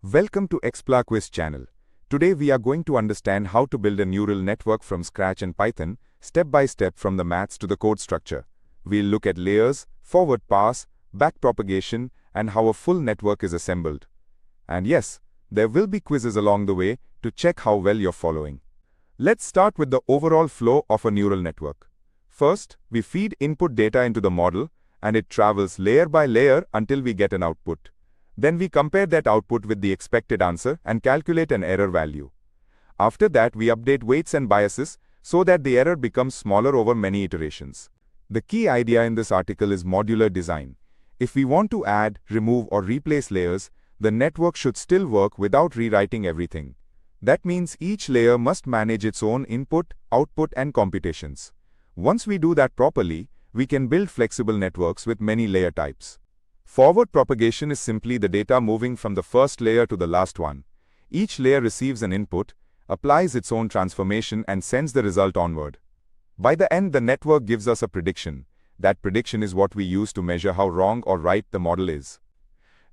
Welcome to Expla Quiz channel. Today we are going to understand how to build a neural network from scratch in Python, step by step from the maths to the code structure. We'll look at layers, forward pass, back propagation, and how a full network is assembled. And yes, there will be quizzes along the way to check how well you're following. Let's start with the overall flow of a neural network. First, we feed input data into the model, and it travels layer by layer until we get an output. Then we compare that output with the expected answer and calculate an error value. After that, we update weights and biases so that the error becomes smaller over many iterations. The key idea in this article is modular design. If we want to add, remove, or replace layers, the network should still work without rewriting everything. That means each layer must manage its own input, output, and computations. Once we do that properly, we can build flexible networks with many layer types. Forward propagation is simply the data moving from the first layer to the last one. Each layer receives an input, applies its own transformation, and sends the result onward. By the end, the network gives us a prediction. That prediction is what we use to measure how wrong or right the model is.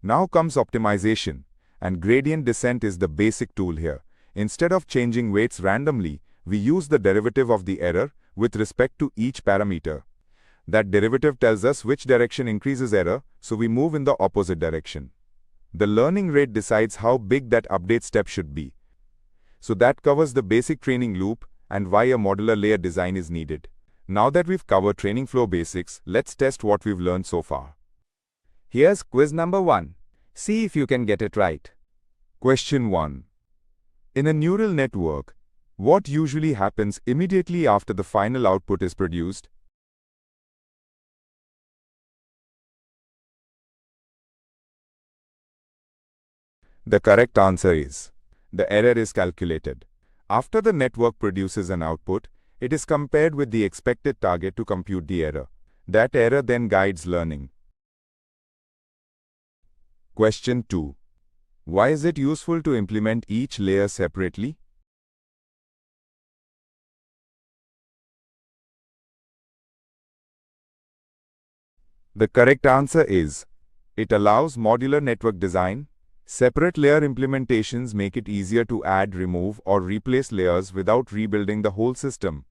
Now comes optimization, and gradient descent is the basic tool here. Instead of changing weights randomly, we use the derivative of the error with respect to each parameter. That derivative tells us which direction increases error, so we move in the opposite direction. The learning rate decides how big that update step should be. So that covers the basic training loop and why a modular layer design is needed. Now that we've covered training flow basics, let's test what we've learned so far. Here's quiz number 1. See if you can get it right. Question 1. In a neural network, what usually happens immediately after the final output is produced? The correct answer is, the error is calculated. After the network produces an output, it is compared with the expected target to compute the error. That error then guides learning. Question 2. Why is it useful to implement each layer separately? The correct answer is, it allows modular network design. Separate layer implementations make it easier to add, remove, or replace layers without rebuilding the whole system.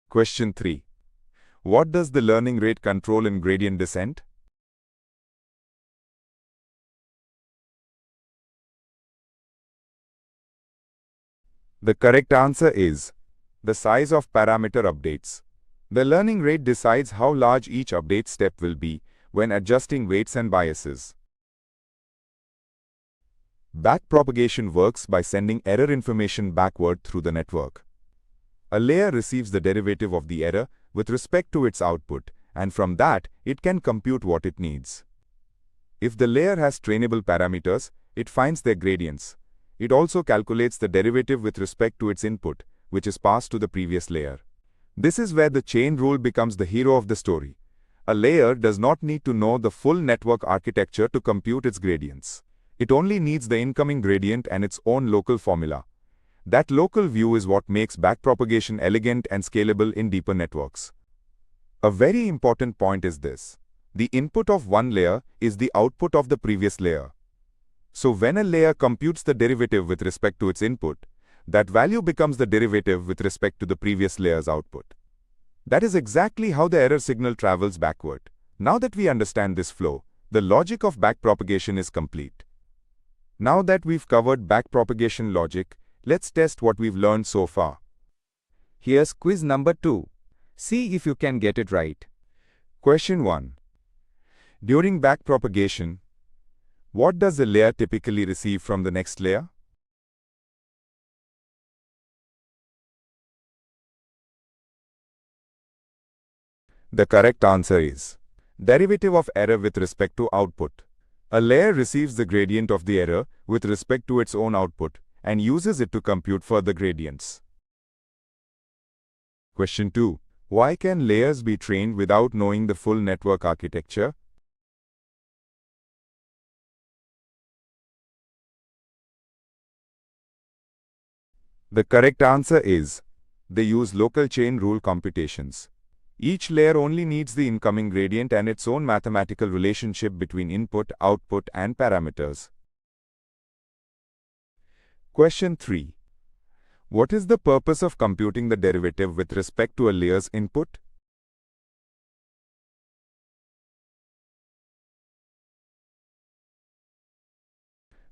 Question 3. What does the learning rate control in gradient descent? The correct answer is, the size of parameter updates. The learning rate decides how large each update step will be when adjusting weights and biases. Backpropagation works by sending error information backward through the network. A layer receives the derivative of the error with respect to its output, and from that, it can compute what it needs. If the layer has trainable parameters, it finds their gradients. It also calculates the derivative with respect to its input, which is passed to the previous layer. This is where the chain rule becomes the hero of the story. A layer does not need to know the full network architecture to compute its gradients. It only needs the incoming gradient and its own local formula. That local view is what makes backpropagation elegant and scalable in deeper networks. A very important point is this. The input of one layer is the output of the previous layer. So when a layer computes the derivative with respect to its input, that value becomes the derivative with respect to the previous layer's output. That is exactly how the error signal travels backward. Now that we understand this flow, the logic of backpropagation is complete. Now that we've covered backpropagation logic, let's test what we've learned so far. Here's quiz number 2. See if you can get it right. Question 1. During backpropagation, what does a layer typically receive from the next layer? The correct answer is, derivative of error with respect to output. A layer receives the gradient of the error with respect to its own output and uses it to compute further gradients. Question 2. Why can layers be trained without knowing the full network architecture? The correct answer is, they use local chain rule computations. Each layer only needs the incoming gradient and its own mathematical relationship between input, output, and parameters. Question 3. What is the purpose of computing the derivative with respect to a layer's input?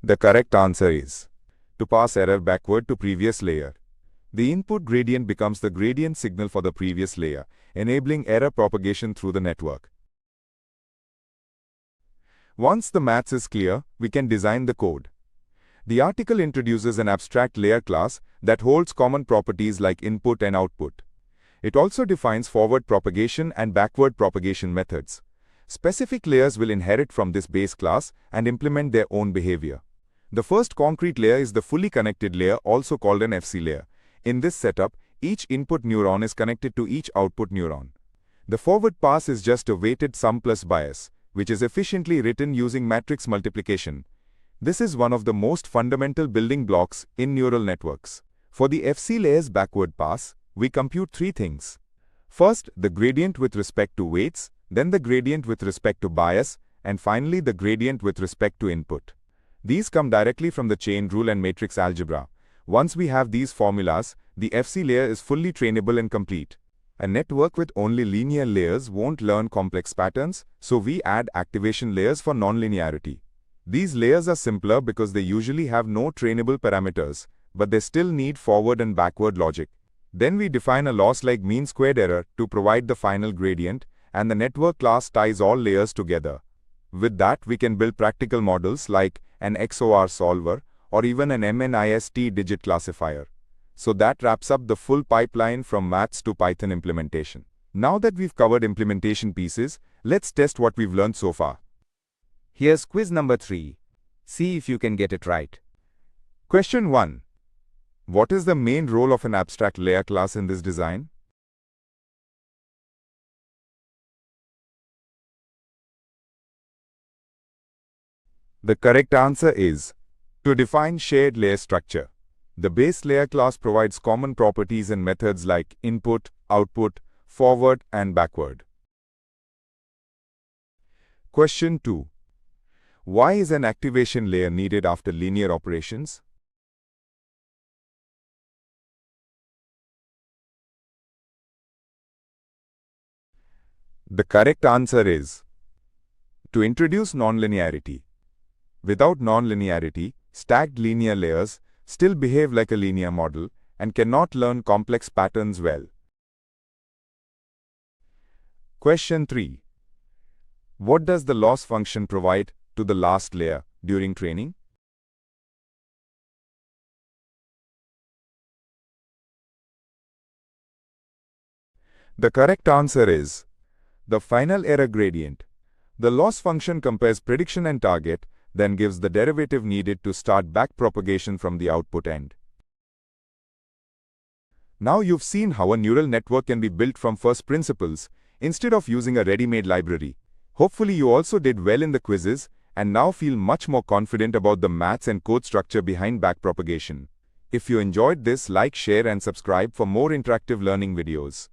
The correct answer is to pass error backward to previous layer. The input gradient becomes the gradient signal for the previous layer, enabling error propagation through the network. Once the maths is clear, we can design the code. The article introduces an abstract layer class that holds common properties like input and output. It also defines forward propagation and backward propagation methods. Specific layers will inherit from this base class and implement their own behavior. The first concrete layer is the fully connected layer, also called an FC layer. In this setup, each input neuron is connected to each output neuron. The forward pass is just a weighted sum plus bias, which is efficiently written using matrix multiplication. This is one of the most fundamental building blocks in neural networks. For the FC layer's backward pass, we compute three things. First, the gradient with respect to weights, then the gradient with respect to bias, and finally the gradient with respect to input. These come directly from the chain rule and matrix algebra. Once we have these formulas, the FC layer is fully trainable and complete. A network with only linear layers won't learn complex patterns, so we add activation layers for nonlinearity. These layers are simpler because they usually have no trainable parameters, but they still need forward and backward logic. Then we define a loss like mean squared error to provide the final gradient, and the network class ties all layers together. With that, we can build practical models like an XOR solver or even an MNIST digit classifier. So that wraps up the full pipeline from maths to Python implementation. Now that we've covered implementation pieces, let's test what we've learned so far. Here's quiz number 3. See if you can get it right. Question 1. What is the main role of an abstract layer class in this design? The correct answer is to define shared layer structure. The base layer class provides common properties and methods like input, output, forward, and backward. Question 2. Why is an activation layer needed after linear operations? The correct answer is to introduce nonlinearity. Without nonlinearity, stacked linear layers still behave like a linear model and cannot learn complex patterns well. Question 3. What does the loss function provide to the last layer during training? The correct answer is the final error gradient. The loss function compares prediction and target, then gives the derivative needed to start back propagation from the output end. Now you've seen how a neural network can be built from first principles, instead of using a ready-made library. Hopefully you also did well in the quizzes, and now feel much more confident about the maths and code structure behind backpropagation. If you enjoyed this, like, share and subscribe for more interactive learning videos.